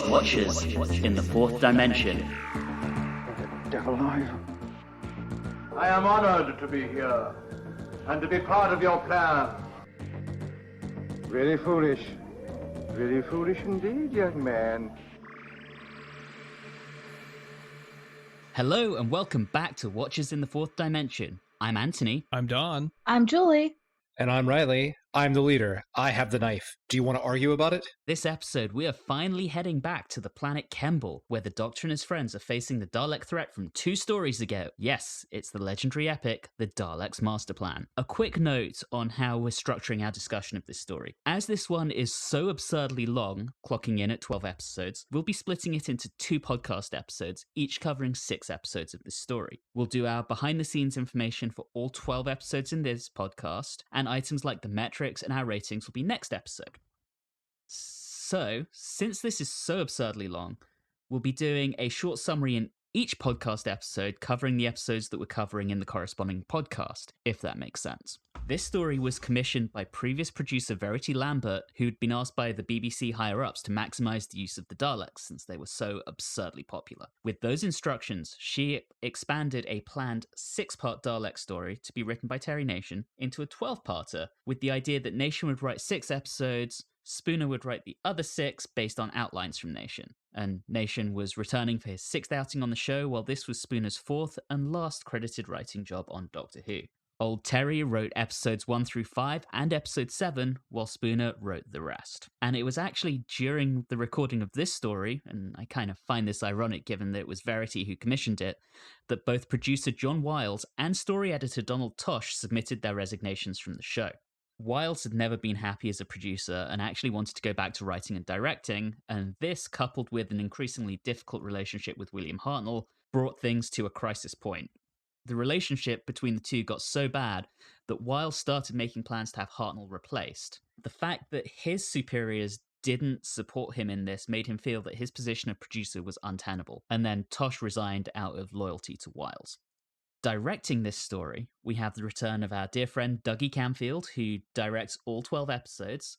Watchers in the Fourth Dimension. Where the devil are you? I am honored to be here and to be part of your plan. Very foolish. Very foolish indeed, young man. Hello and welcome back to Watchers in the Fourth Dimension. I'm Anthony. I'm Don. I'm Julie. And I'm Reilly. I'm the leader. I have the knife. Do you want to argue about it? This episode, we are finally heading back to the planet Kemble, where the Doctor and his friends are facing the Dalek threat from 2 stories ago. Yes, it's the legendary epic, The Daleks Master Plan. A quick note on how we're structuring our discussion of this story. As this one is so absurdly long, clocking in at 12 episodes, we'll be splitting it into 2 podcast episodes, each covering 6 episodes of this story. We'll do our behind-the-scenes information for all 12 episodes in this podcast, and items like the metrics and our ratings will be next episode. So, since this is so absurdly long, we'll be doing a short summary in each podcast episode covering the episodes that we're covering in the corresponding podcast, if that makes sense. This story was commissioned by previous producer Verity Lambert, who'd been asked by the BBC higher-ups to maximise the use of the Daleks since they were so absurdly popular. With those instructions, she expanded a planned 6-part Dalek story to be written by Terry Nation into a 12-parter, with the idea that Nation would write 6 episodes, Spooner would write the other 6 based on outlines from Nation. And Nation was returning for his 6th outing on the show, while this was Spooner's 4th and last credited writing job on Doctor Who. Old Terry wrote episodes 1 through 5 and episode 7, while Spooner wrote the rest. And it was actually during the recording of this story, and I kind of find this ironic given that it was Verity who commissioned it, that both producer John Wiles and story editor Donald Tosh submitted their resignations from the show. Wiles had never been happy as a producer and actually wanted to go back to writing and directing, and this, coupled with an increasingly difficult relationship with William Hartnell, brought things to a crisis point. The relationship between the two got so bad that Wiles started making plans to have Hartnell replaced. The fact that his superiors didn't support him in this made him feel that his position of producer was untenable, and then Tosh resigned out of loyalty to Wiles. Directing this story, we have the return of our dear friend Dougie Camfield, who directs all 12 episodes.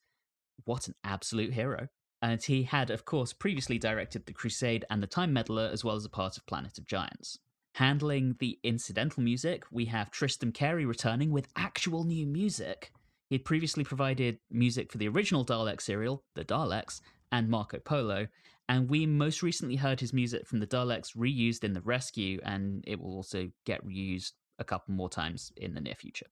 What an absolute hero. And he had, of course, previously directed The Crusade and The Time Meddler, as well as a part of Planet of Giants. Handling the incidental music, we have Tristan Carey returning with actual new music. He had previously provided music for the original Dalek serial, The Daleks, and Marco Polo, and we most recently heard his music from the Daleks reused in The Rescue, and it will also get reused a couple more times in the near future.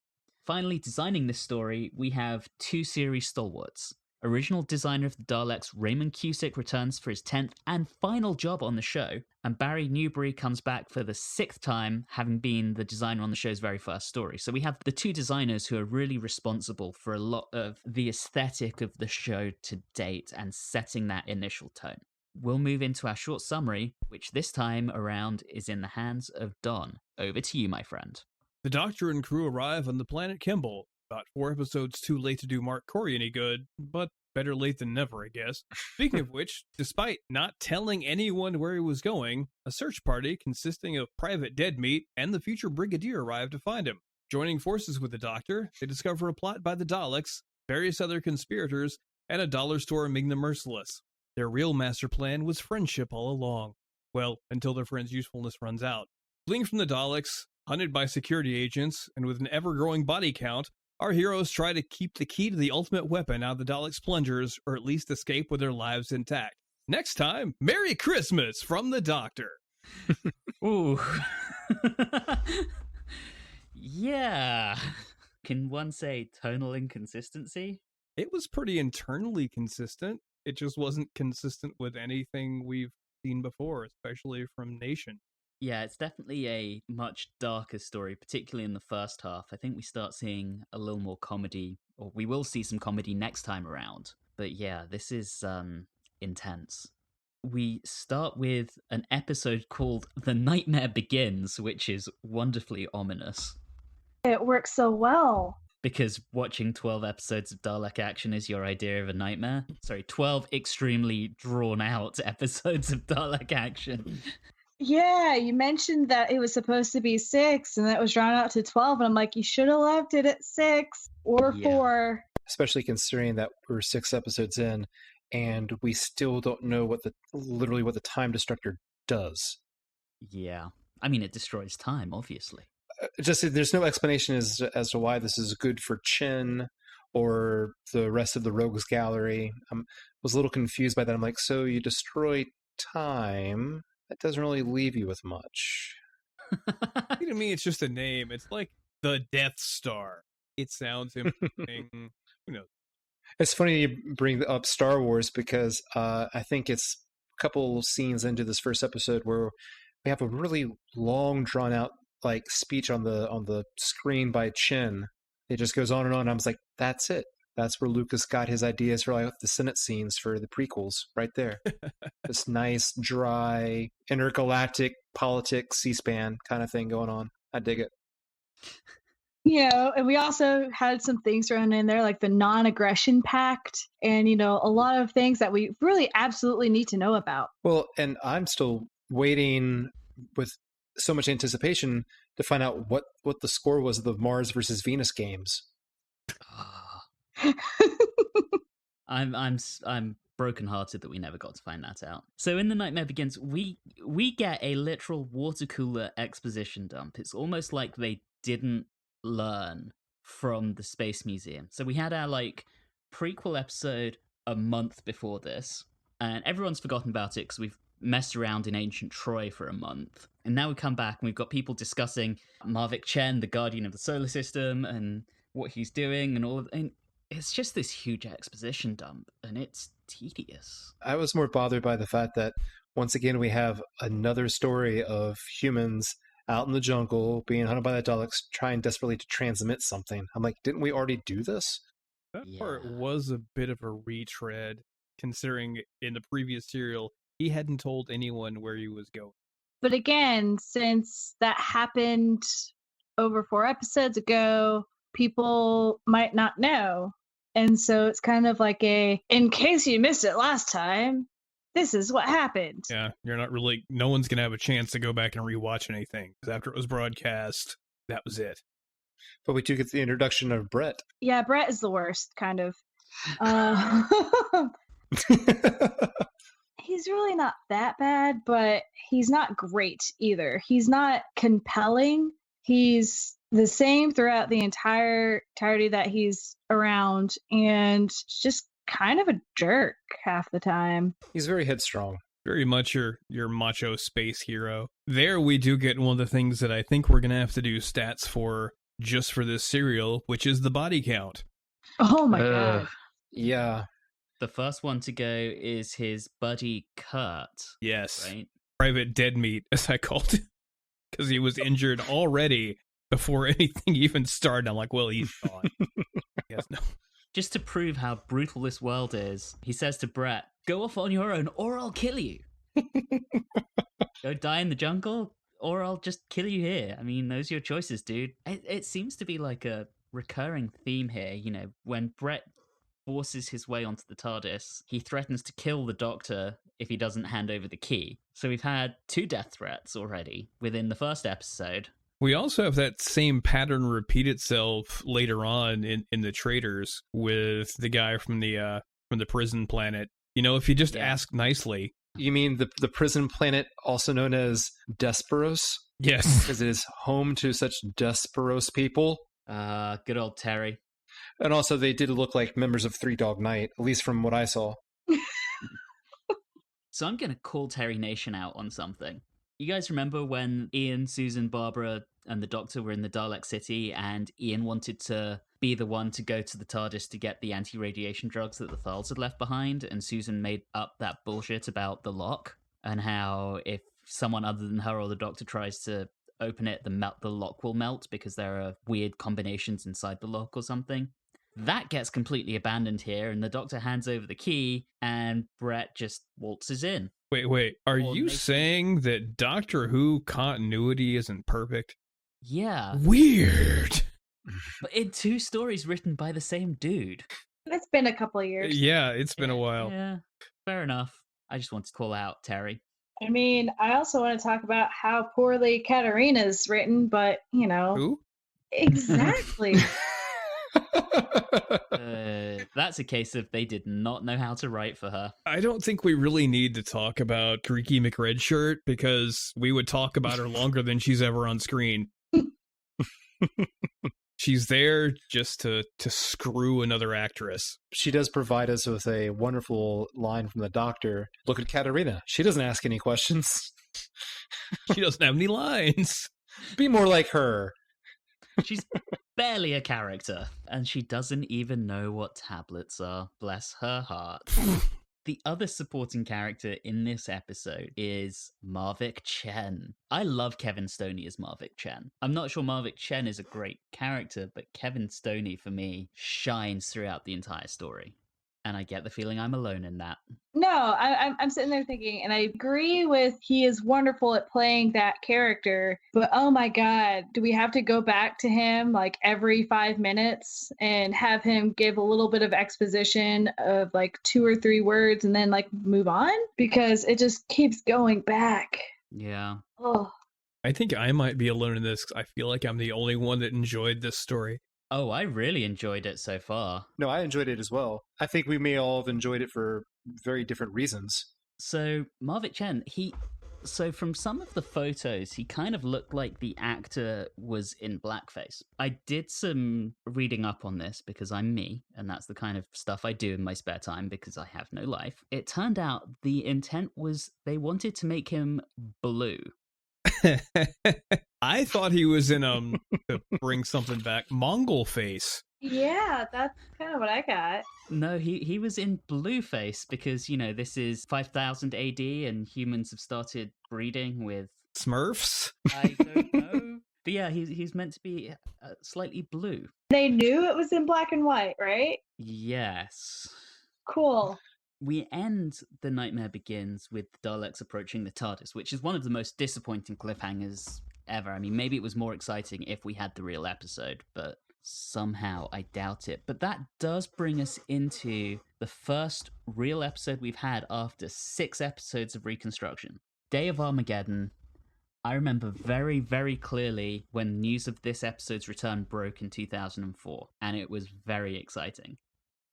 Finally, designing this story, we have 2 series stalwarts. Original designer of the Daleks, Raymond Cusick, returns for his 10th and final job on the show, and Barry Newbury comes back for the 6th time, having been the designer on the show's very first story. So we have the 2 designers who are really responsible for a lot of the aesthetic of the show to date and setting that initial tone. We'll move into our short summary, which this time around is in the hands of Don. Over to you, my friend. The Doctor and crew arrive on the planet Kemble, about 4 episodes too late to do Mark Corey any good, but better late than never, I guess. Speaking of which, despite not telling anyone where he was going, a search party consisting of Private Deadmeat and the future Brigadier arrive to find him. Joining forces with the Doctor, they discover a plot by the Daleks, various other conspirators, and a dollar store among the merciless. Their real master plan was friendship all along. Well, until their friend's usefulness runs out. Fleeing from the Daleks, hunted by security agents, and with an ever-growing body count, our heroes try to keep the key to the ultimate weapon out of the Daleks' plungers, or at least escape with their lives intact. Next time, Merry Christmas from the Doctor! Ooh. Yeah. Can one say tonal inconsistency? It was pretty internally consistent. It just wasn't consistent with anything we've seen before, especially from Nation. Yeah, it's definitely a much darker story, particularly in the first half. I think we start seeing a little more comedy, or we will see some comedy next time around. But yeah, this is intense. We start with an episode called The Nightmare Begins, which is wonderfully ominous. It works so well. Because watching 12 episodes of Dalek action is your idea of a nightmare? Sorry, 12 extremely drawn-out episodes of Dalek action. Yeah, you mentioned that it was supposed to be 6, and that was drawn out to 12, and I'm like, you should have left it at 6 or 4. Especially considering that we're 6 episodes in, and we still don't know what the time destructor does. Yeah. I mean, it destroys time, obviously. Just there's no explanation as to why this is good for Chin or the rest of the Rogues Gallery. I was a little confused by that. I'm like, so you destroy time? That doesn't really leave you with much. To me, it's just a name. It's like the Death Star. It sounds interesting. Who knows? It's funny you bring up Star Wars because I think it's a couple scenes into this first episode where we have a really long, drawn out like speech on the screen by Chin. It just goes on and on. I was like, that's it. That's where Lucas got his ideas for like the Senate scenes for the prequels, right there. This nice, dry, intergalactic politics, C-SPAN kind of thing going on. I dig it. And we also had some things thrown in there like the non-aggression pact and, a lot of things that we really absolutely need to know about. Well, and I'm still waiting with so much anticipation to find out what the score was of the Mars versus Venus games. I'm brokenhearted that we never got to find that out. So in The Nightmare Begins, we get a literal water cooler exposition dump. It's almost like they didn't learn from the Space Museum. So we had our prequel episode a month before this, and everyone's forgotten about it because we've messed around in ancient Troy for a month. And now we come back and we've got people discussing Marvik Chen, the guardian of the solar system, and what he's doing and all of, and it's just this huge exposition dump, and it's tedious. I was more bothered by the fact that once again we have another story of humans out in the jungle being hunted by the Daleks trying desperately to transmit something. I'm like, didn't we already do this? That part was a bit of a retread, considering in the previous serial he hadn't told anyone where he was going. But again, since that happened over 4 episodes ago, people might not know. And so it's kind of like in case you missed it last time, this is what happened. Yeah, no one's going to have a chance to go back and rewatch anything. Because after it was broadcast, that was it. But we do get the introduction of Brett. Yeah, Brett is the worst, kind of. He's really not that bad, but he's not great either. He's not compelling. He's the same throughout the entirety that he's around, and just kind of a jerk half the time. He's very headstrong. Very much your macho space hero. There we do get one of the things that I think we're going to have to do stats for just for this serial, which is the body count. Oh my god. Yeah. The first one to go is his buddy Kurt. Yes. Right? Private Dead Meat, as I called it. Because he was injured already before anything even started. I'm like, well, he's gone. Yes, no. Just to prove how brutal this world is, he says to Brett, go off on your own or I'll kill you. Go die in the jungle or I'll just kill you here. I mean, those are your choices, dude. It seems to be like a recurring theme here. When Brett forces his way onto the TARDIS, he threatens to kill the Doctor if he doesn't hand over the key. So we've had 2 death threats already within the first episode. We also have that same pattern repeat itself later on in the Traitors with the guy from the prison planet. If you just ask nicely. You mean the prison planet, also known as Desperos? Yes. Because it is home to such Desperos people. Good old Terry. And also they did look like members of Three Dog Night, at least from what I saw. So I'm going to call Terry Nation out on something. You guys remember when Ian, Susan, Barbara, and the Doctor were in the Dalek City, and Ian wanted to be the one to go to the TARDIS to get the anti-radiation drugs that the Thals had left behind, and Susan made up that bullshit about the lock, and how if someone other than her or the Doctor tries to open it, the lock will melt because there are weird combinations inside the lock or something. That gets completely abandoned here, and the Doctor hands over the key, and Brett just waltzes in. Wait. Are you saying that Doctor Who continuity isn't perfect? Yeah. Weird. But in 2 stories written by the same dude. It's been a couple of years. Yeah, it's been a while. Yeah, fair enough. I just want to call out Terry. I mean, I also want to talk about how poorly Katarina's written, but, Who? Exactly. That's a case of they did not know how to write for her. I don't think we really need to talk about Creaky McRedshirt because we would talk about her longer than she's ever on screen. She's there just to screw another actress. She does provide us with a wonderful line from the Doctor. Look at Katarina. She doesn't ask any questions. She doesn't have any lines. Be more like her. She's barely a character, and she doesn't even know what tablets are. Bless her heart. The other supporting character in this episode is Marvick Chen. I love Kevin Stoney as Marvick Chen. I'm not sure Marvick Chen is a great character, but Kevin Stoney, for me, shines throughout the entire story. And I get the feeling I'm alone in that. No, I'm sitting there thinking, and I agree with he is wonderful at playing that character, but oh my god, do we have to go back to him like every 5 minutes and have him give a little bit of exposition of like 2 or 3 words and then like move on? Because it just keeps going back. Yeah. Oh. I think I might be alone in this because I feel like I'm the only one that enjoyed this story. Oh, I really enjoyed it so far. No, I enjoyed it as well. I think we may all have enjoyed it for very different reasons. So, Marvick Chen, so from some of the photos, he kind of looked like the actor was in blackface. I did some reading up on this because I'm me, and that's the kind of stuff I do in my spare time because I have no life. It turned out the intent was they wanted to make him blue. I thought he was in to bring something back, Mongol face. Yeah, that's kind of what I got. No, he was in blueface because, you know, this is 5000 AD and humans have started breeding with Smurfs? I don't know. But yeah, he's meant to be slightly blue. They knew it was in black and white, right? Yes. Cool. We end The Nightmare Begins with the Daleks approaching the TARDIS, which is one of the most disappointing cliffhangers ever. I mean, maybe it was more exciting if we had the real episode, but somehow I doubt it. But that does bring us into the first real episode we've had after 6 episodes of reconstruction. Day of Armageddon. I remember very, very clearly when news of this episode's return broke in 2004, and it was very exciting.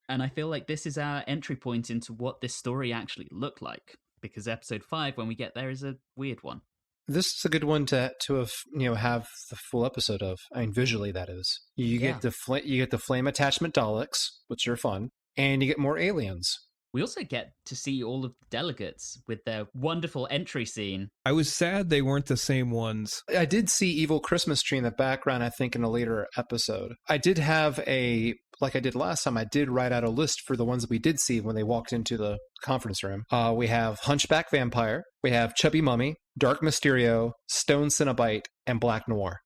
And I feel like this is our entry point into what this story actually looked like, because episode 5, when we get there, is a weird one. This is a good one to have have the full episode of. I mean, visually that is. You get the flame attachment Daleks, which are fun, and you get more aliens. We also get to see all of the delegates with their wonderful entry scene. I was sad they weren't the same ones. I did see Evil Christmas Tree in the background, I think, in a later episode. I did have like I did last time, I did write out a list for the ones that we did see when they walked into the conference room. We have Hunchback Vampire, we have Chubby Mummy, Dark Mysterio, Stone Cenobite, and Black Noir.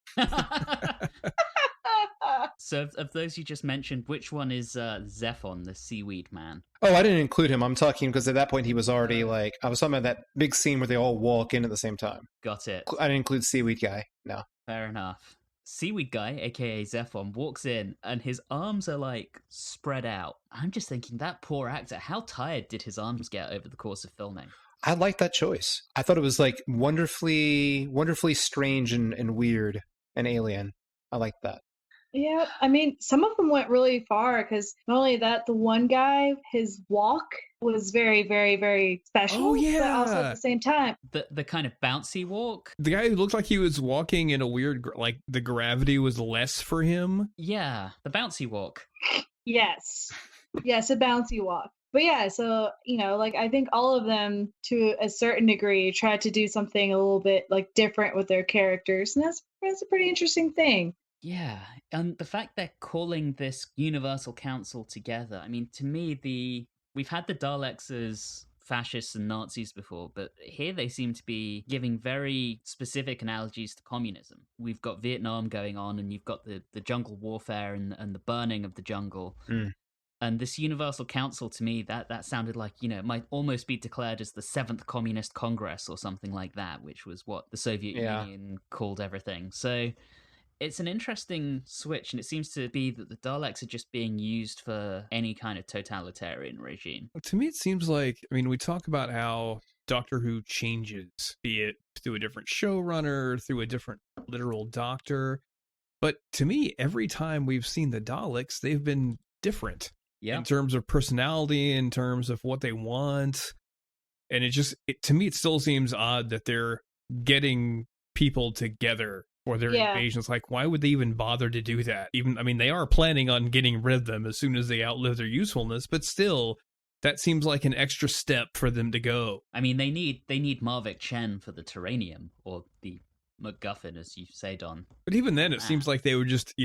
So of those you just mentioned, which one is Zephon, the seaweed man? Oh, I didn't include him. I'm talking because at that point he was already I was talking about that big scene where they all walk in at the same time. Got it. I didn't include Seaweed Guy. No. Fair enough. Seaweed Guy, aka Zephon, walks in and his arms are like spread out. I'm just thinking, that poor actor, how tired did his arms get over the course of filming? I like that choice. I thought it was like wonderfully strange and weird and alien. I like that. Yeah, I mean, some of them went really far because not only that, the one guy, his walk was very, very, very special. Oh, yeah. But also at the same time. The kind of bouncy walk? The guy who looked like he was walking in a weird, like the gravity was less for him. Yeah, the bouncy walk. Yes. Yes, a bouncy walk. But yeah, so, like I think all of them to a certain degree tried to do something a little bit like different with their characters. And that's a pretty interesting thing. Yeah, and the fact they're calling this Universal Council together, I mean, to me, we've had the Daleks as fascists and Nazis before, but here they seem to be giving very specific analogies to communism. We've got Vietnam going on, and you've got the jungle warfare and the burning of the jungle. Mm. And this Universal Council, to me, that sounded like, it might almost be declared as the 7th Communist Congress or something like that, which was what the Soviet Union called everything. So it's an interesting switch, and it seems to be that the Daleks are just being used for any kind of totalitarian regime. To me, it seems like, I mean, we talk about how Doctor Who changes, be it through a different showrunner, through a different literal doctor. But to me, every time we've seen the Daleks, they've been different Yeah. in terms of personality, in terms of what they want. And to me, it still seems odd that they're getting people together for their invasions. Like, why would they even bother to do that? They are planning on getting rid of them as soon as they outlive their usefulness, but still, that seems like an extra step for them to go. I mean, they need Marvick Chen for the Terranium, or the MacGuffin, as you say, Don. But even then, it seems like they would just,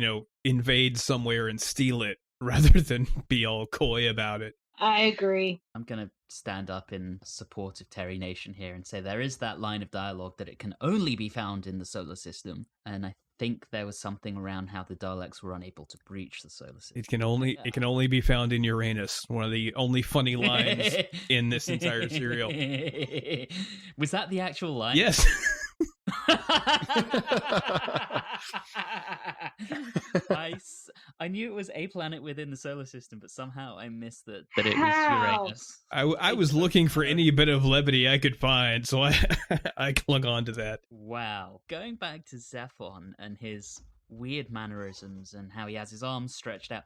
invade somewhere and steal it rather than be all coy about it. I agree. I'm going to stand up in support of Terry Nation here and say there is that line of dialogue that it can only be found in the solar system. And I think there was something around how the Daleks were unable to breach the solar system. It can only be found in Uranus. One of the only funny lines in this entire serial. Was that the actual line? Yes. I knew it was a planet within the solar system, but somehow I missed that it was Uranus. I was looking for any bit of levity I could find, so I clung on to that. Wow. Going back to Zephon and his weird mannerisms and how he has his arms stretched out,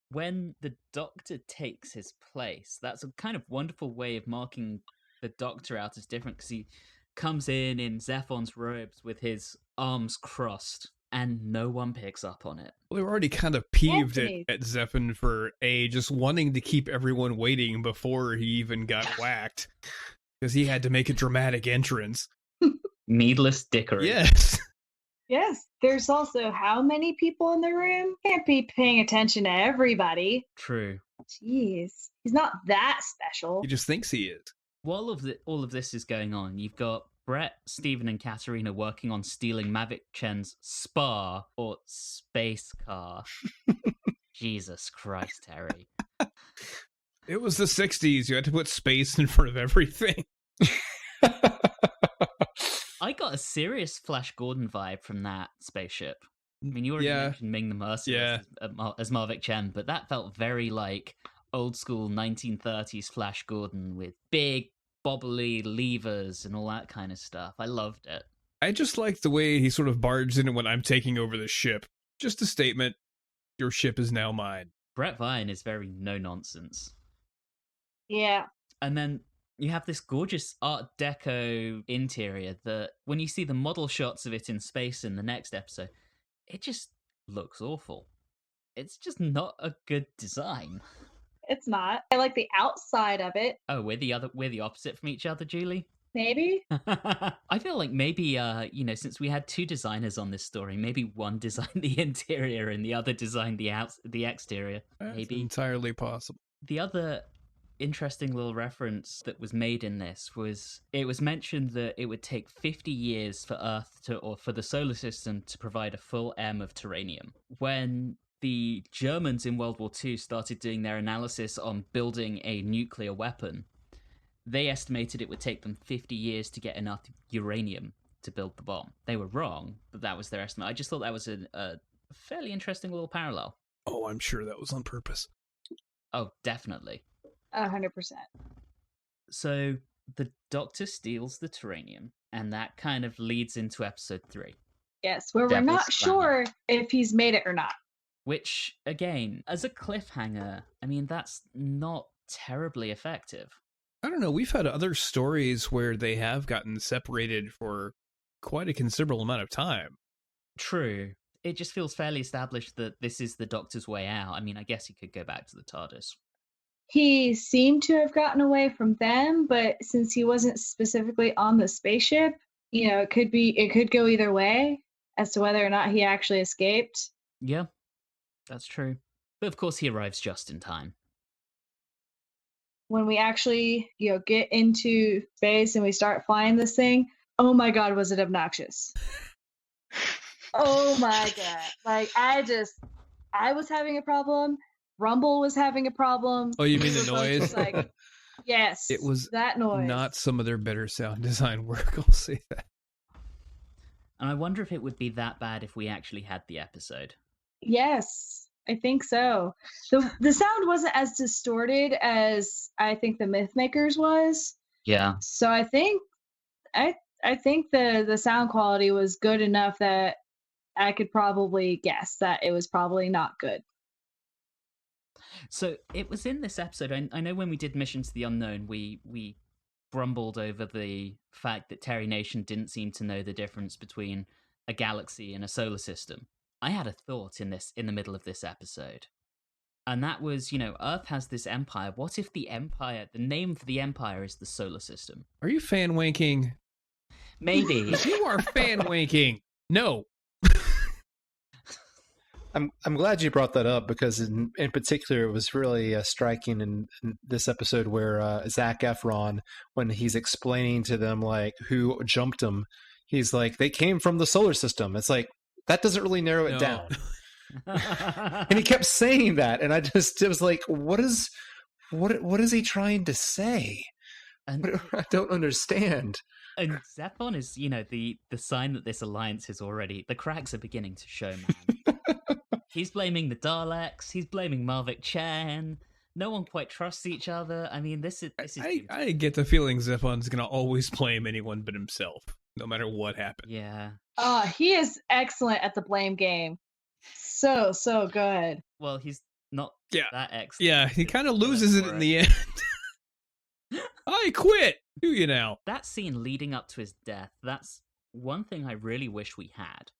when the Doctor takes his place, that's a kind of wonderful way of marking the Doctor out as different, because he comes in Zephon's robes with his arms crossed, and no one picks up on it. Well, they were already kind of peeved at Zephon for just wanting to keep everyone waiting before he even got whacked, because he had to make a dramatic entrance. Needless dickery. Yes. Yes. There's also how many people in the room? Can't be paying attention to everybody. True. Jeez. He's not that special. He just thinks he is. While all of this is going on, you've got Brett, Stephen, and Katarina working on stealing Mavic Chen's Spar, or space car. Jesus Christ, Terry. It was the 60s. You had to put space in front of everything. I got a serious Flash Gordon vibe from that spaceship. I mean, you already mentioned Ming the Merciless as Mavic Chen, but that felt very like old school 1930s Flash Gordon with big bobbly levers and all that kind of stuff. I loved it. I just like the way he sort of barged in when I'm taking over the ship. Just a statement. Your ship is now mine. Brett Vine is very no nonsense. Yeah. And then you have this gorgeous Art Deco interior that when you see the model shots of it in space in the next episode, it just looks awful. It's just not a good design. It's not. I like the outside of it. Oh, we're the opposite from each other, Julie? Maybe. I feel like maybe, since we had two designers on this story, maybe one designed the interior and the other designed the exterior. That's maybe entirely possible. The other interesting little reference that was made in this was it was mentioned that it would take 50 years for Earth or for the solar system to provide a full M of Terranium. When the Germans in World War II started doing their analysis on building a nuclear weapon, they estimated it would take them 50 years to get enough uranium to build the bomb. They were wrong, but that was their estimate. I just thought that was a fairly interesting little parallel. Oh, I'm sure that was on purpose. Oh, definitely. 100%. So the Doctor steals the Terranium, and that kind of leads into episode 3. Yes, where Devil's we're not sure if he's made it or not. Which, again, as a cliffhanger, I mean, that's not terribly effective. I don't know. We've had other stories where they have gotten separated for quite a considerable amount of time. True. It just feels fairly established that this is the Doctor's way out. I mean, I guess he could go back to the TARDIS. He seemed to have gotten away from them, but since he wasn't specifically on the spaceship, it could go either way as to whether or not he actually escaped. Yeah, that's true. But of course he arrives just in time. When we actually, get into space and we start flying this thing, oh my God, was it obnoxious. Oh my God. Like, I was having a problem. Rumble was having a problem. Oh, you mean the noise? Yes, it was that noise. Not some of their better sound design work, I'll say that. And I wonder if it would be that bad if we actually had the episode. Yes, I think so. The sound wasn't as distorted as I think the Mythmakers was. Yeah. So I think the sound quality was good enough that I could probably guess that it was probably not good. So it was in this episode. I know when we did Mission to the Unknown, we grumbled over the fact that Terry Nation didn't seem to know the difference between a galaxy and a solar system. I had a thought in the middle of this episode. And that was, Earth has this empire. What if the name for the empire is the solar system? Are you fan wanking? Maybe. You are fan wanking. No. I'm glad you brought that up because in particular it was really striking in this episode where Zac Efron, when he's explaining to them like who jumped him, he's like, they came from the solar system. It's like, that doesn't really narrow it down. And he kept saying that, and it was like, what is he trying to say? And I don't understand. And Zephon is, the sign that this alliance is already, the cracks are beginning to show, man. He's blaming the Daleks. He's blaming Marvick Chen. No one quite trusts each other. I mean, this is. I get the feeling Zephon's gonna always blame anyone but himself, no matter what happens. Yeah. He is excellent at the blame game. So good. Well, he's not that excellent. Yeah, he kind of loses it in the end. I quit. Do you now? That scene leading up to his death, that's one thing I really wish we had.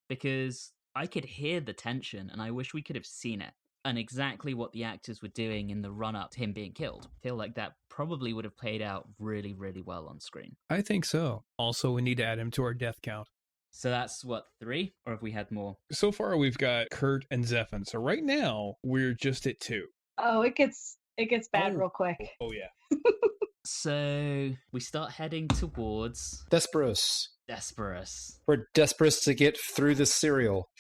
Because I could hear the tension, and I wish we could have seen it. And exactly what the actors were doing in the run-up to him being killed. I feel like that probably would have played out really, really well on screen. I think so. Also, we need to add him to our death count. So that's, 3? Or have we had more? So far, we've got Kurt and Zephon. So right now, we're just at 2. Oh, it gets bad real quick. Oh, yeah. So we start heading towards... Desperos. We're desperate to get through this serial.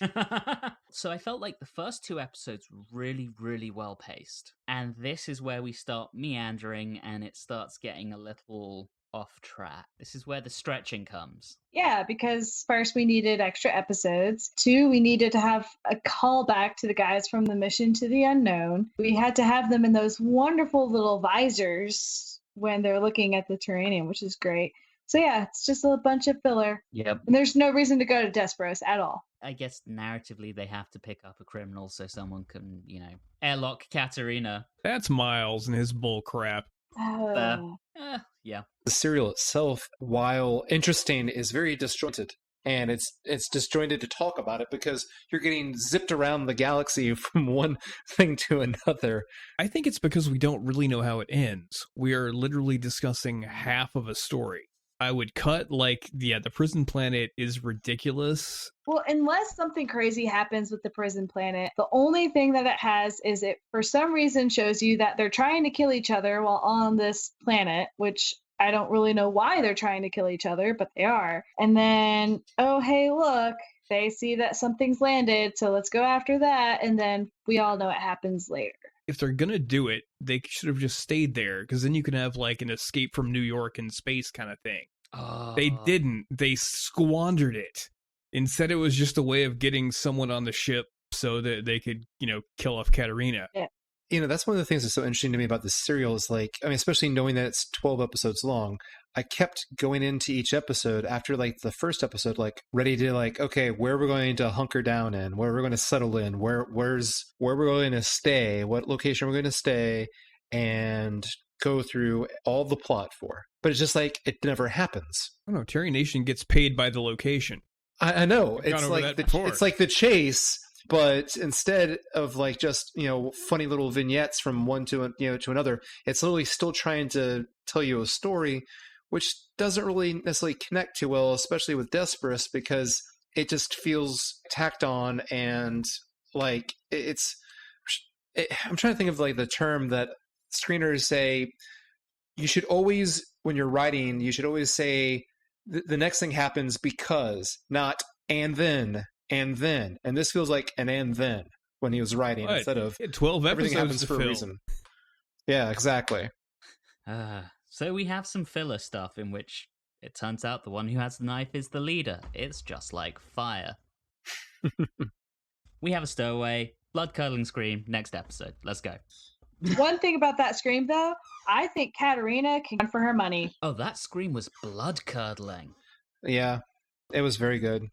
So I felt like the first 2 episodes were really, really well paced. And this is where we start meandering and it starts getting a little off track. This is where the stretching comes. Yeah, because first we needed extra episodes. 2, we needed to have a callback to the guys from the Mission to the Unknown. We had to have them in those wonderful little visors when they're looking at the terranium, which is great. So yeah, it's just a bunch of filler. Yep. And there's no reason to go to Desperos at all. I guess narratively they have to pick up a criminal so someone can, airlock Katarina. That's Miles and his bull crap. Yeah. The serial itself, while interesting, is very disjointed. And it's disjointed to talk about it because you're getting zipped around the galaxy from one thing to another. I think it's because we don't really know how it ends. We are literally discussing half of a story. I would cut, the prison planet is ridiculous. Well, unless something crazy happens with the prison planet, the only thing that it has is it, for some reason, shows you that they're trying to kill each other while on this planet, which I don't really know why they're trying to kill each other, but they are. And then, oh, hey, look, they see that something's landed, so let's go after that. And then we all know it happens later. If they're gonna do it, they should have just stayed there, because then you can have an escape from New York in space kind of thing. They didn't. They squandered it. Instead, it was just a way of getting someone on the ship so that they could, kill off Katarina. Yeah. That's one of the things that's so interesting to me about this serial is especially knowing that it's 12 episodes long, I kept going into each episode after the first episode, ready to okay, where we're going to hunker down in, where we're going to settle in, where we're going to stay, what location we're going to stay, and go through all the plot for. But it's just it never happens. I don't know. Terry Nation gets paid by the location. I know. We've It's it's like the chase, but instead of just funny little vignettes from one to another, it's literally still trying to tell you a story, which doesn't really necessarily connect too well, especially with Desperos, because it just feels tacked on and I'm trying to think of the term that screeners say. You should always, when you're writing, you should always say the next thing happens because, not and then. And this feels like an and then when he was writing instead of 12 everything episodes happens for a reason. Yeah, exactly. So we have some filler stuff in which it turns out the one who has the knife is the leader. It's just like fire. We have a stowaway, blood-curdling scream, next episode. Let's go. One thing about that scream, though, I think Katarina can run for her money. Oh, that scream was blood-curdling. Yeah, it was very good.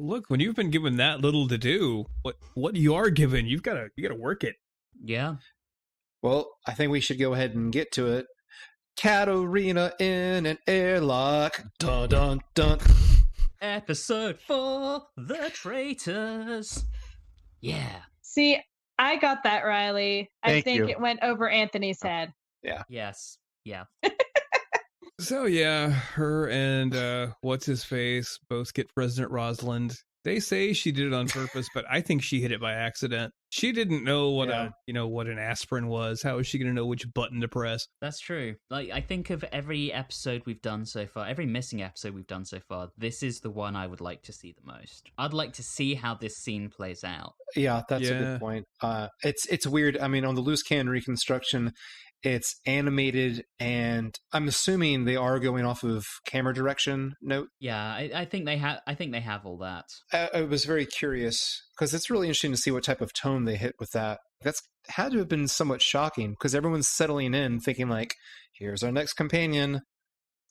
Look, when you've been given that little to do, what you are given, you gotta work it. Yeah. Well, I think we should go ahead and get to it. Katarina in an airlock. Dun dun dun. Episode 4, The Traitors. Yeah. See, I got that, Reilly. I Thank think you. it went over Anthony's head. Yes. Yeah. So yeah, her and what's his face both get President Rosalind. They say she did it on purpose, but I think she hit it by accident. She didn't know what what an aspirin was. How is she going to know which button to press? That's true. Like, I think of every episode we've done so far, every missing episode we've done so far, this is the one I would like to see the most. I'd like to see how this scene plays out. Yeah, that's a good point. It's weird. I mean, on the loose cannon reconstruction, it's animated, and I'm assuming they are going off of camera direction note. Yeah, I think they have. I think they have all that. I was very curious because it's really interesting to see what type of tone they hit with that. That's had to have been somewhat shocking because everyone's settling in, thinking like, "Here's our next companion."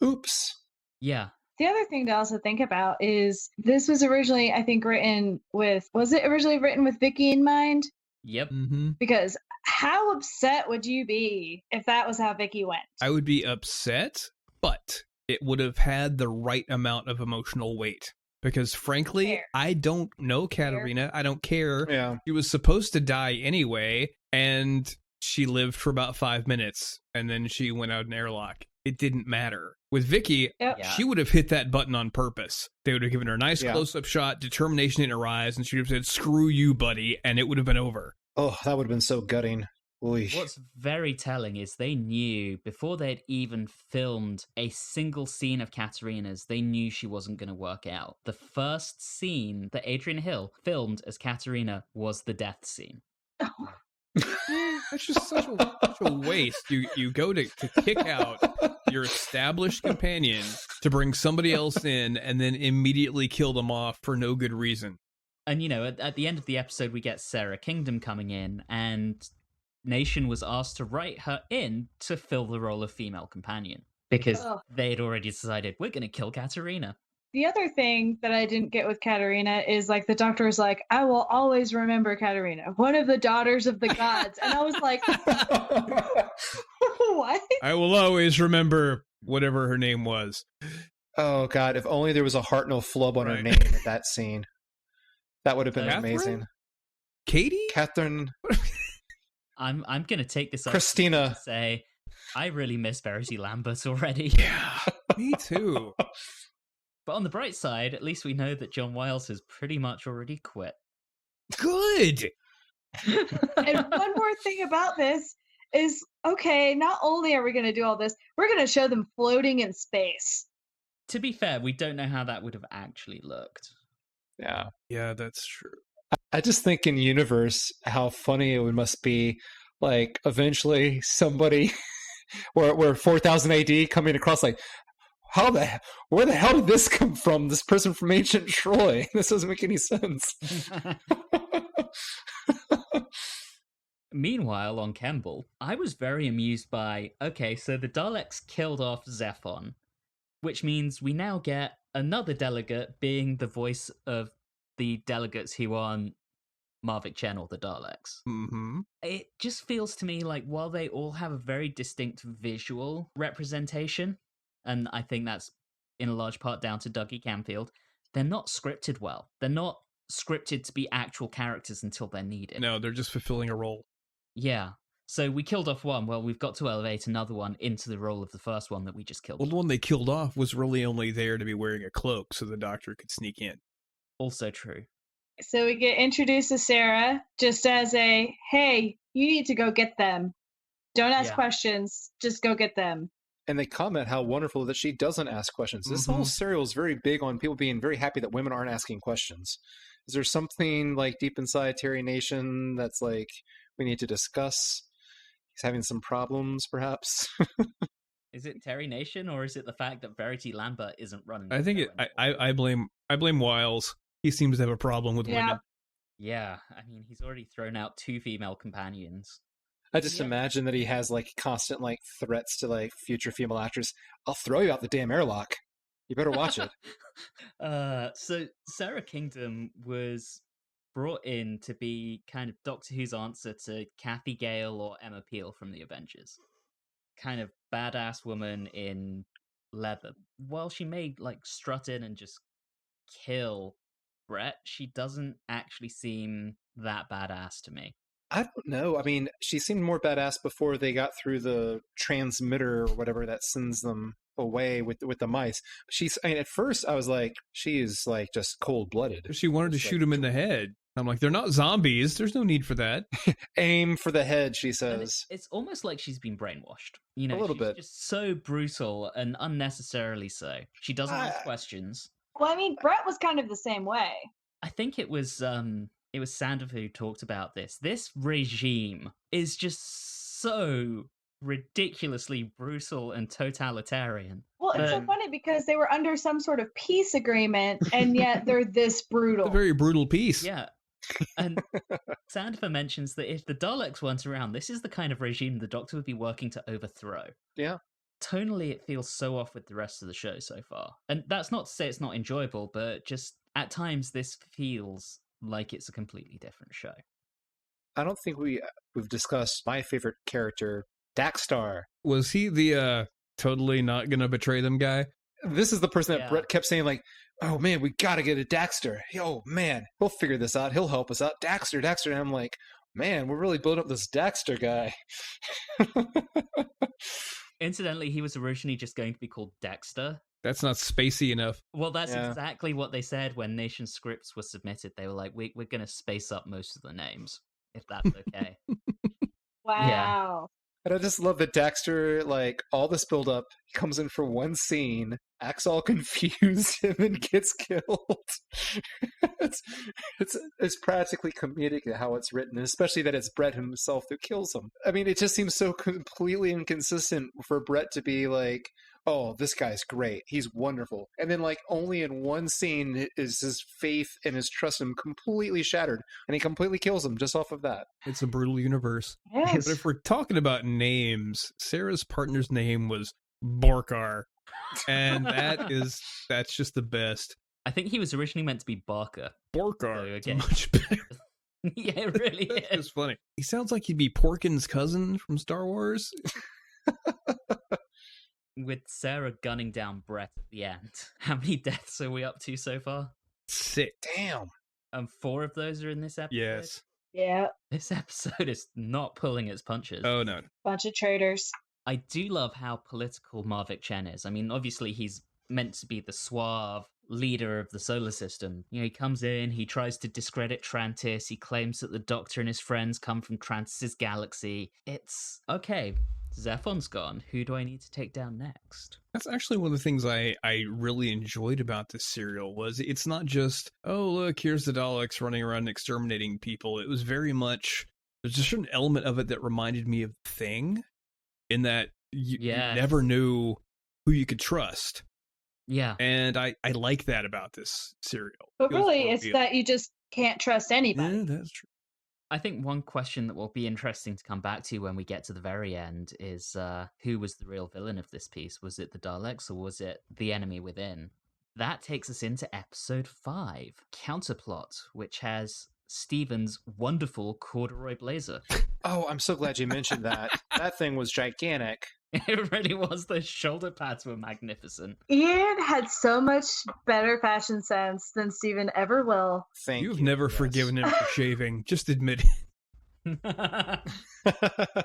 Oops. Yeah. The other thing to also think about is this was originally, I think, was it originally written with Vicki in mind? Yep. Mm-hmm. Because how upset would you be if that was how Vicki went? I would be upset, but it would have had the right amount of emotional weight. Because frankly, Fair. I don't know Katarina. I don't care. Yeah. She was supposed to die anyway, and she lived for about 5 minutes, and then she went out in airlock. It didn't matter. With Vicki, Yep. Yeah. she would have hit that button on purpose. They would have given her a nice Yeah. close-up shot, determination in her eyes, and she would have said, "Screw you, buddy," and it would have been over. Oh, that would have been so gutting. Oy. What's very telling is they knew before they'd even filmed a single scene of Katarina's, they knew she wasn't going to work out. The first scene that Adrian Hill filmed as Katarina was the death scene. That's just such a waste. You go to kick out your established companion to bring somebody else in and then immediately kill them off for no good reason. And, at the end of the episode, we get Sarah Kingdom coming in, and Nation was asked to write her in to fill the role of female companion because Oh. they'd already decided we're going to kill Katarina. The other thing that I didn't get with Katarina is like the doctor was like, I will always remember Katarina, one of the daughters of the gods. And I was like, what? I will always remember whatever her name was. Oh God! If only there was a Hartnell flub on her Right. name at that scene. That would have been Catherine? amazing. Katie? Catherine, I'm going to take this up Christina. to say I really miss Verity Lambert already. Yeah, me too. But on the bright side, at least we know that John Wiles has pretty much already quit. Good. And one more thing about this is, okay, not only are we going to do all this, we're going to show them floating in space. To be fair, we don't know how that would have actually looked. Yeah. Yeah, that's true. I just think in universe how funny it must be. Like eventually somebody, where 4000 AD coming across like, where the hell did this come from? This person from ancient Troy. This doesn't make any sense. Meanwhile, on Kemble, I was very amused by, okay, so the Daleks killed off Zephon, which means we now get another delegate being the voice of the delegates who are on Marvick Chen or the Daleks. Mm-hmm. It just feels to me like while they all have a very distinct visual representation, and I think that's in a large part down to Dougie Camfield, they're not scripted well. They're not scripted to be actual characters until they're needed. No, they're just fulfilling a role. Yeah. So we killed off one. Well, we've got to elevate another one into the role of the first one that we just killed. Well, the one they killed off was really only there to be wearing a cloak so the doctor could sneak in. Also true. So we get introduced to Sarah just as a, hey, you need to go get them. Don't ask Yeah. questions. Just go get them. And they comment how wonderful that she doesn't ask questions. This whole serial is very big on people being very happy that women aren't asking questions. Is there something like deep inside Terry Nation that's like we need to discuss? He's having some problems, perhaps. Is it Terry Nation or is it the fact that Verity Lambert isn't running? I the think show it. anymore? I blame Wiles. He seems to have a problem with Yeah. women. Yeah, I mean, he's already thrown out 2 female companions. I just Yeah. imagine that he has like constant like threats to like future female actors. I'll throw you out the damn airlock. You better watch it. So Sarah Kingdom was brought in to be kind of Doctor Who's answer to Kathy Gale or Emma Peel from the Avengers. Kind of badass woman in leather. While she may like strut in and just kill Brett, she doesn't actually seem that badass to me. I don't know. I mean, she seemed more badass before they got through the transmitter or whatever that sends them away with the mice. At first I was like, she is like just cold blooded. She wanted to shoot him in the head. I'm like, they're not zombies. There's no need for that. Aim for the head, she says. It's almost like she's been brainwashed. You know, a little she's bit. Just so brutal and unnecessarily so. She doesn't ask questions. Well, I mean, Brett was kind of the same way. I think it was Sandov who talked about this. This regime is just so ridiculously brutal and totalitarian. Well, it's so funny because they were under some sort of peace agreement, and yet they're this brutal. It's a very brutal piece. Yeah. And Sandov mentions that if the Daleks weren't around, this is the kind of regime the Doctor would be working to overthrow. Yeah. Tonally, it feels so off with the rest of the show so far. And that's not to say it's not enjoyable, but just at times this feels like it's a completely different show. I don't think we've discussed my favorite character, Daxter. Was he the totally not gonna betray them guy? This is the person that Brett kept saying, like, oh man, we gotta get a Daxter. Oh man, he'll figure this out. He'll help us out. Daxter. And I'm like, man, we're really building up this Daxter guy. Incidentally, he was originally just going to be called Dexter. That's not spacey enough. Well, that's exactly what they said when Nation scripts were submitted. They were like, we're going to space up most of the names, if that's okay. Wow. Yeah. And I just love that Daxter, like, all this build up, he comes in for one scene, acts all confused, and then gets killed. it's practically comedic how it's written, especially that it's Brett himself who kills him. I mean, it just seems so completely inconsistent for Brett to be like, oh, this guy's great. He's wonderful. And then, like, only in one scene is his faith and his trust in him completely shattered. And he completely kills him just off of that. It's a brutal universe. Yes. But if we're talking about names, Sarah's partner's name was Borkar. And that's just the best. I think he was originally meant to be Barker. Borkar. Okay. It's much better. Yeah, it really is. It's funny. He sounds like he'd be Porkin's cousin from Star Wars. With Sarah gunning down Brett at the end. How many deaths are we up to so far? 6. Damn. And 4 of those are in this episode? Yes. Yeah. This episode is not pulling its punches. Oh, no. Bunch of traitors. I do love how political Marvick Chen is. I mean, obviously he's meant to be the suave leader of the solar system. You know, he comes in, he tries to discredit Trantis, he claims that the Doctor and his friends come from Trantis' galaxy. It's, okay, Zephon's gone. Who do I need to take down next? That's actually one of the things I really enjoyed about this serial was it's not just, oh, look, here's the Daleks running around exterminating people. It was very much, there's a certain element of it that reminded me of Thing, in that you never knew who you could trust. Yeah. And I like that about this serial. But really, it's that you just can't trust anybody. Yeah, that's true. I think one question that will be interesting to come back to when we get to the very end is who was the real villain of this piece? Was it the Daleks or was it the enemy within? That takes us into episode 5, Counterplot, which has Steven's wonderful corduroy blazer. Oh, I'm so glad you mentioned that. That thing was gigantic. It really was. Those shoulder pads were magnificent. Ian had so much better fashion sense than Steven ever will. You've never forgiven him for shaving. Just admit it.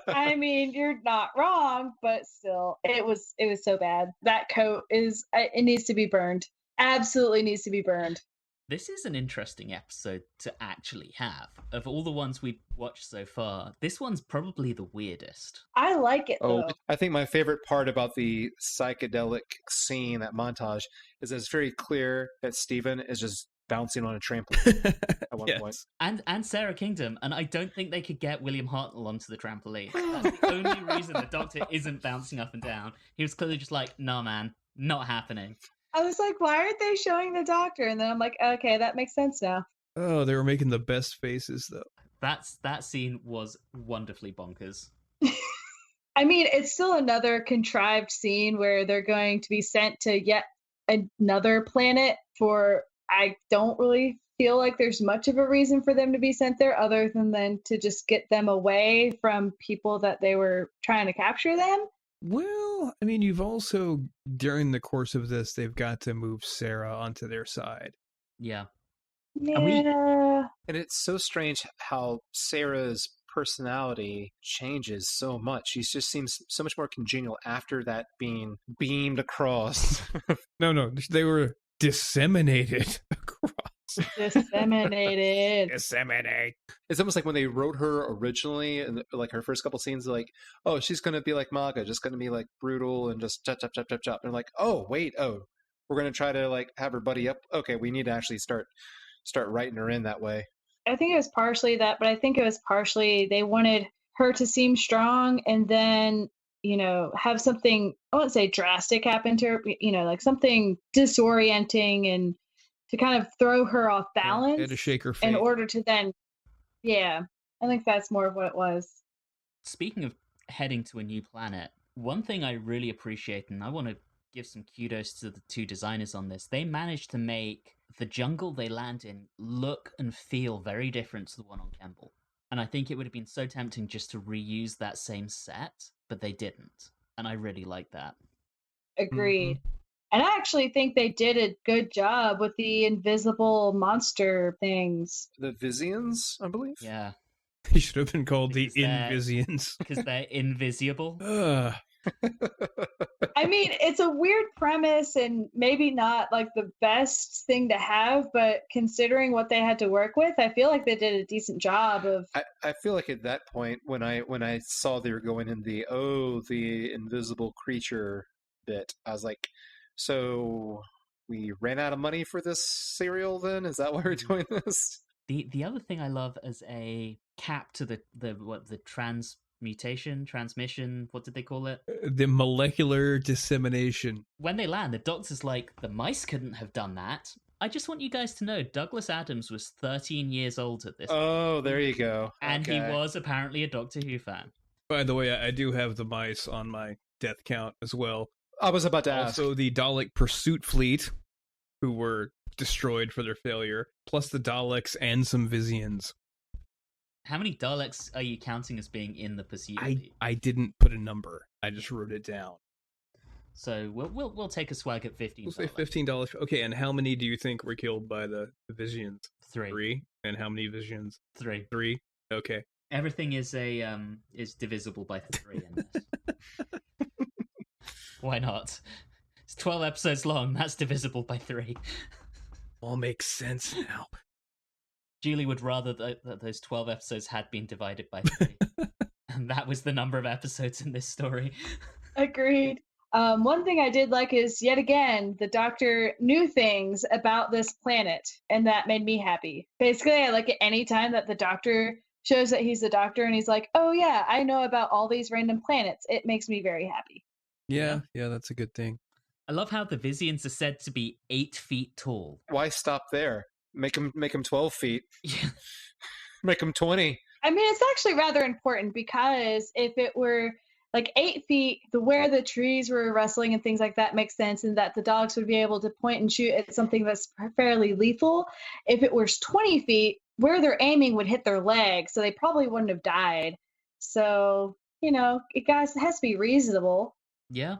I mean, you're not wrong, but still, it was so bad. That coat it needs to be burned. Absolutely needs to be burned. This is an interesting episode to actually have. Of all the ones we've watched so far, this one's probably the weirdest. I like it, though. I think my favorite part about the psychedelic scene, that montage, is that it's very clear that Steven is just bouncing on a trampoline at one point. And Sarah Kingdom, and I don't think they could get William Hartnell onto the trampoline. That's the only reason the Doctor isn't bouncing up and down. He was clearly just like, nah, man, not happening. I was like, why aren't they showing the Doctor? And then I'm like, okay, that makes sense now. Oh, they were making the best faces, though. That scene was wonderfully bonkers. I mean, it's still another contrived scene where they're going to be sent to yet another planet I don't really feel like there's much of a reason for them to be sent there other than to just get them away from people that they were trying to capture them. Well, I mean, you've also, during the course of this, they've got to move Sarah onto their side. Yeah. Yeah. And it's so strange how Sarah's personality changes so much. She just seems so much more congenial after that being beamed across. No, they were disseminated across. Disseminated. Disseminate. It's almost like when they wrote her originally, and like her first couple scenes, like, oh, she's going to be like Maga, just going to be like brutal and just chop, chop, chop, chop, chop. And like, oh, wait, we're going to try to like have her buddy up. Okay, we need to actually start writing her in that way. I think it was partially that, but I think it was partially they wanted her to seem strong and then, have something, I wouldn't say drastic happen to her, but, like something disorienting and to kind of throw her off balance. Yeah, to shake her faith. In order to then, I think that's more of what it was. Speaking of heading to a new planet, one thing I really appreciate, and I want to give some kudos to the two designers on this, they managed to make the jungle they land in look and feel very different to the one on Kemble. And I think it would have been so tempting just to reuse that same set, but they didn't. And I really like that. Agreed. Mm-hmm. And I actually think they did a good job with the invisible monster things. The Visians, I believe? Yeah. They should have been called the Invisians. Because they're invisible. I mean, it's a weird premise and maybe not like the best thing to have, but considering what they had to work with, I feel like they did a decent job of... I feel like at that point, when I saw they were going in the invisible creature bit, I was like, so we ran out of money for this serial then? Is that why we're doing this? The other thing I love as a cap to the transmission, what did they call it? The molecular dissemination. When they land, the doctor's like, the mice couldn't have done that. I just want you guys to know Douglas Adams was 13 years old at this point. Oh, there you go. And he was apparently a Doctor Who fan. By the way, I do have the mice on my death count as well. I was about to ask. Also, the Dalek pursuit fleet, who were destroyed for their failure, plus the Daleks and some Visians. How many Daleks are you counting as being in the pursuit? I didn't put a number. I just wrote it down. So we'll take a swag at $15. We'll say $15. Okay, and how many do you think were killed by the Visians? 3. 3. And how many Visians? 3. 3. Okay. Everything is divisible by 3 in this. Why not? It's 12 episodes long. That's divisible by 3. All makes sense now. Julie would rather that those 12 episodes had been divided by 3. And that was the number of episodes in this story. Agreed. One thing I did like is, yet again, the Doctor knew things about this planet, and that made me happy. Basically, I like it any time that the Doctor shows that he's the Doctor, and he's like, oh yeah, I know about all these random planets. It makes me very happy. Yeah, that's a good thing. I love how the Visians are said to be 8 feet tall. Why stop there? Make them 12 feet. Yeah. Make them 20. I mean, it's actually rather important because if it were like 8 feet, where the trees were rustling and things like that makes sense, and that the dogs would be able to point and shoot at something that's fairly lethal. If it was 20 feet, where they're aiming would hit their leg, so they probably wouldn't have died. So, it has to be reasonable. Yeah.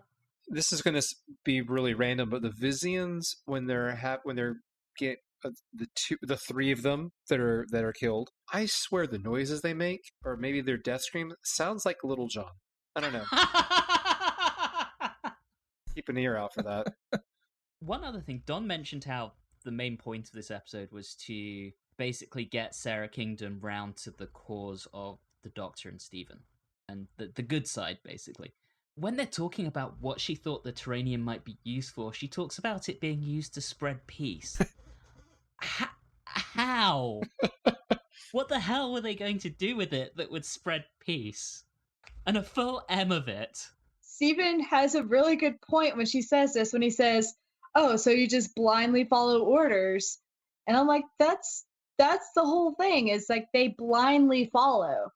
This is going to be really random, but the Visians, when they're get the 3 of them that are killed, I swear the noises they make, or maybe their death scream, sounds like Little John. I don't know. Keep an ear out for that. One other thing, Don mentioned how the main point of this episode was to basically get Sarah Kingdom round to the cause of the Doctor and Stephen, and the good side, basically. When they're talking about what she thought the Terranium might be used for, she talks about it being used to spread peace. How? What the hell were they going to do with it that would spread peace? And a full M of it. Stephen has a really good point when she says this, when he says, oh, so you just blindly follow orders. And I'm like, that's the whole thing, is like they blindly follow.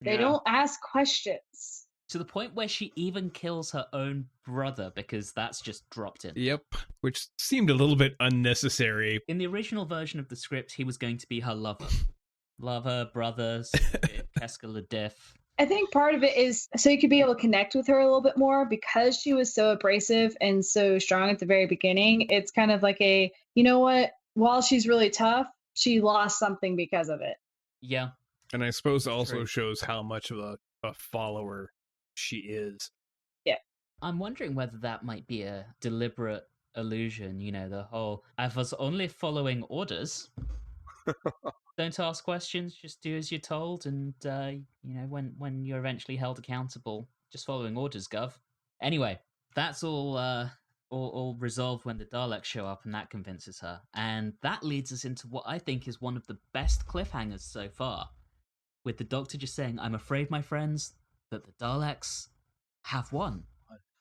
They don't ask questions. To the point where she even kills her own brother because that's just dropped in. Yep, which seemed a little bit unnecessary. In the original version of the script, he was going to be her lover. Lover, brothers, Casca le Diff. I think part of it is so you could be able to connect with her a little bit more because she was so abrasive and so strong at the very beginning. It's kind of like a, you know what? While she's really tough, she lost something because of it. Yeah. And I suppose it also True. shows how much of a follower she is. Yeah. I'm wondering whether that might be a deliberate illusion, the whole, I was only following orders. Don't ask questions, just do as you're told, and, when you're eventually held accountable, just following orders, Gov. Anyway, that's all resolved when the Daleks show up, and that convinces her. And that leads us into what I think is one of the best cliffhangers so far, with the Doctor just saying, I'm afraid, my friends, that the Daleks have won.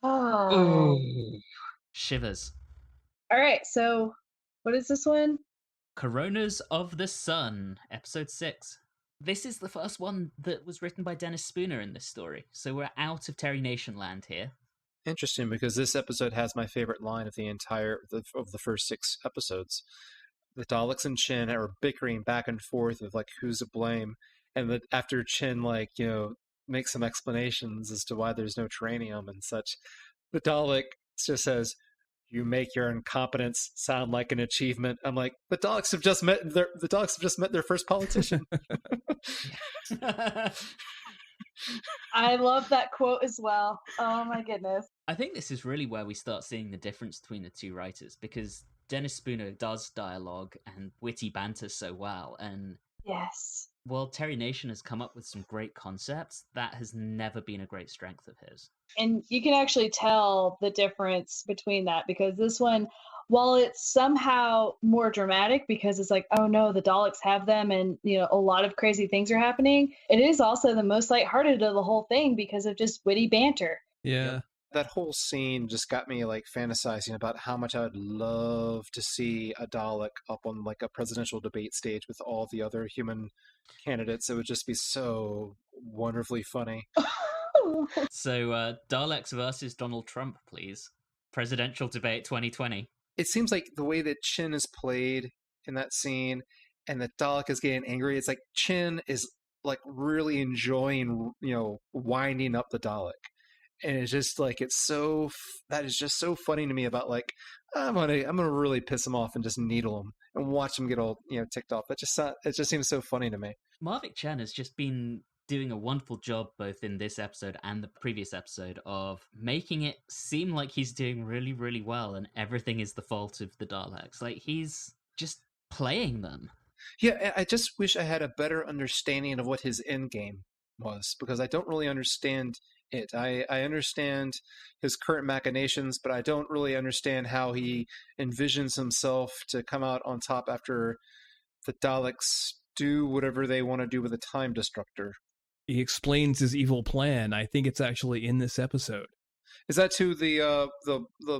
Oh. Shivers. All right, so what is this one? Coronas of the Sun, episode 6. This is the first one that was written by Dennis Spooner in this story, so we're out of Terry Nation land here. Interesting, because this episode has my favorite line of the first 6 episodes. The Daleks and Chin are bickering back and forth of who's to blame, and after Chin makes some explanations as to why there's no tranium and such, the Dalek just says, "You make your incompetence sound like an achievement." I'm like, the Daleks have just met their first politician. I love that quote as well. Oh my goodness. I think this is really where we start seeing the difference between the two writers, because Dennis Spooner does dialogue and witty banter so well, and yes, while Terry Nation has come up with some great concepts, that has never been a great strength of his. and you can actually tell the difference between that, because this one, while it's somehow more dramatic because it's like, oh no, the Daleks have them and a lot of crazy things are happening, it is also the most lighthearted of the whole thing because of just witty banter. Yeah. Yep. That whole scene just got me fantasizing about how much I would love to see a Dalek up on a presidential debate stage with all the other human candidates. It would just be so wonderfully funny. So, Daleks versus Donald Trump, please. Presidential debate 2020. It seems like the way that Chin is played in that scene and that Dalek is getting angry, it's like Chin is really enjoying, winding up the Dalek. And it's just that is just so funny to me about I'm gonna really piss him off and just needle him and watch him get all ticked off. It just seems so funny to me. Marvick Chen has just been doing a wonderful job both in this episode and the previous episode of making it seem like he's doing really, really well and everything is the fault of the Daleks. He's just playing them. Yeah, I just wish I had a better understanding of what his end game was, because I don't really understand it. I understand his current machinations, but I don't really understand how he envisions himself to come out on top after the Daleks do whatever they want to do with a time destructor. He explains his evil plan. I think it's actually in this episode. Is that to the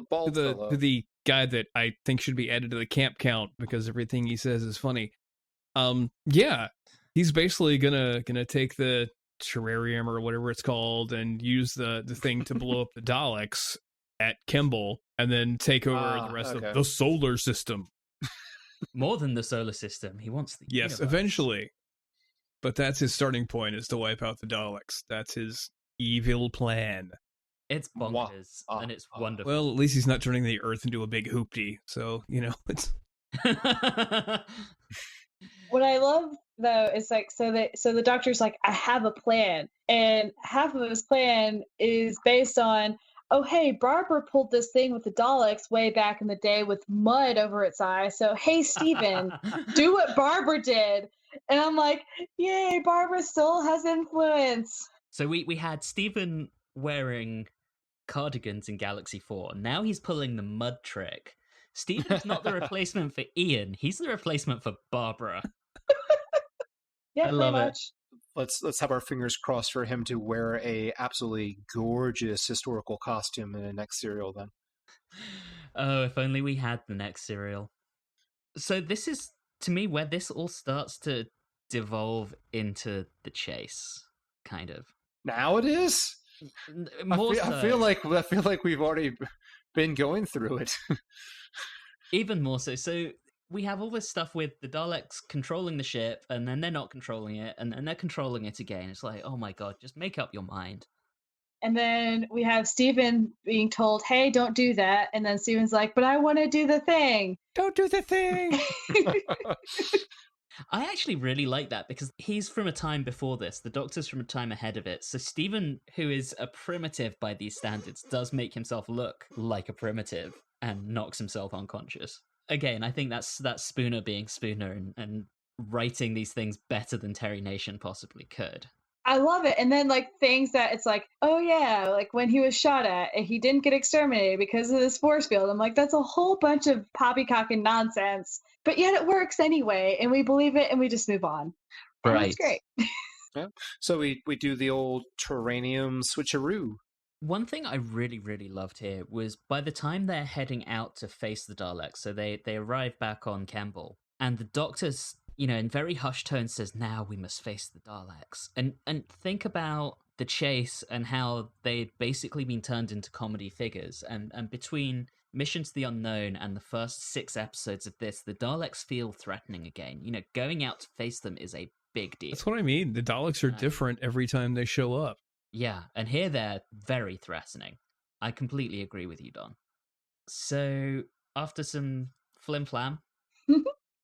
bald fellow? To the guy that I think should be added to the camp count because everything he says is funny. Yeah, he's basically gonna take the terrarium or whatever it's called and use the thing to blow up the Daleks at Kimball and then take over the rest of the solar system. More than the solar system. He wants the Yes, universe. eventually. But that's his starting point, is to wipe out the Daleks. That's his evil plan. It's bonkers, and it's wonderful. Well, at least he's not turning the Earth into a big hoopty, so, it's... What I love though is so the Doctor's like, I have a plan, and half of his plan is based on, oh hey, Barbara pulled this thing with the Daleks way back in the day with mud over its eye, so hey Stephen, do what Barbara did. And I'm like, yay, Barbara still has influence. So we had Stephen wearing cardigans in Galaxy 4. Now he's pulling the mud trick. Stephen's not the replacement for Ian. He's the replacement for Barbara. Yeah, I pretty love much. it. Let's have our fingers crossed for him to wear a absolutely gorgeous historical costume in the next serial then. Oh, if only we had the next serial. So this is, to me, where this all starts to devolve into the chase, kind of. Now it is? I feel like we've already been going through it. Even more so. So we have all this stuff with the Daleks controlling the ship, and then they're not controlling it, and then they're controlling it again. It's like, oh my god, just make up your mind. And then we have Steven being told, hey, don't do that. And then Steven's like, but I want to do the thing. Don't do the thing. I actually really like that because he's from a time before this. The Doctor's from a time ahead of it. So Steven, who is a primitive by these standards, does make himself look like a primitive and knocks himself unconscious. Again, I think that's Spooner being Spooner and writing these things better than Terry Nation possibly could. I love it. And then like things that it's like, oh yeah, like when he was shot at and he didn't get exterminated because of this force field. I'm like, that's a whole bunch of poppycock and nonsense, but yet it works anyway. And we believe it and we just move on. And it's great. Yeah. So we do the old Terranium switcheroo. One thing I really, really loved here was by the time they're heading out to face the Daleks, so they arrive back on Kemble, and the Doctor's, in very hushed tones says, now we must face the Daleks. And think about the chase and how they'd basically been turned into comedy figures. And between Mission to the Unknown and the first 6 episodes of this, the Daleks feel threatening again. Going out to face them is a big deal. That's what I mean. The Daleks are different every time they show up. Yeah, and here they're very threatening. I completely agree with you, Don. So, after some flim-flam,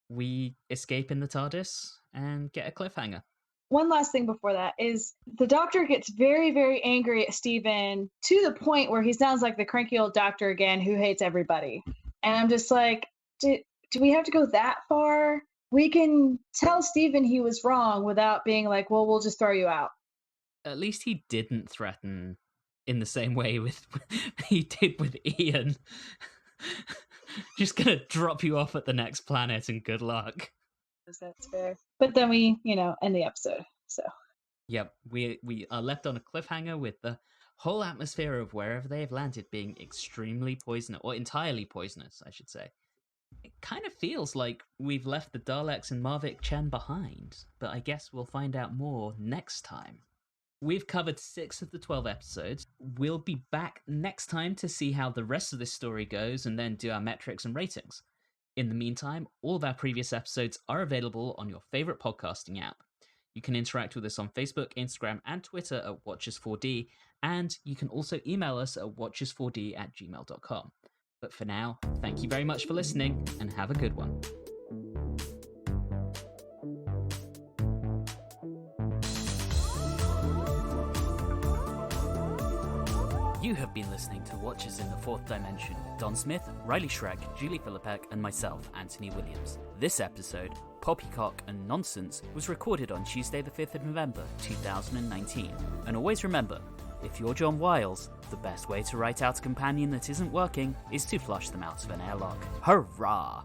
we escape in the TARDIS and get a cliffhanger. One last thing before that is the Doctor gets very, very angry at Steven to the point where he sounds like the cranky old Doctor again who hates everybody. And I'm just like, do we have to go that far? We can tell Steven he was wrong without being like, well, we'll just throw you out. At least he didn't threaten in the same way he did with Ian. Just gonna drop you off at the next planet and good luck. That's fair. But then we, end the episode. So. Yep, we are left on a cliffhanger with the whole atmosphere of wherever they've landed being extremely poisonous, or entirely poisonous, I should say. It kind of feels like we've left the Daleks and Marvik Chen behind, but I guess we'll find out more next time. We've covered 6 of the 12 episodes. We'll be back next time to see how the rest of this story goes and then do our metrics and ratings. In the meantime, all of our previous episodes are available on your favorite podcasting app. You can interact with us on Facebook, Instagram, and Twitter at Watchers4D, and you can also email us at watchers4d@gmail.com. But for now, thank you very much for listening, and have a good one. You have been listening to Watchers in the Fourth Dimension with Don Smith, Reilly Schreck, Julie Philippek, and myself, Anthony Williams. This episode, Poppycock and Nonsense, was recorded on Tuesday the 5th of November, 2019. And always remember, if you're John Wiles, the best way to write out a companion that isn't working is to flush them out of an airlock. Hurrah!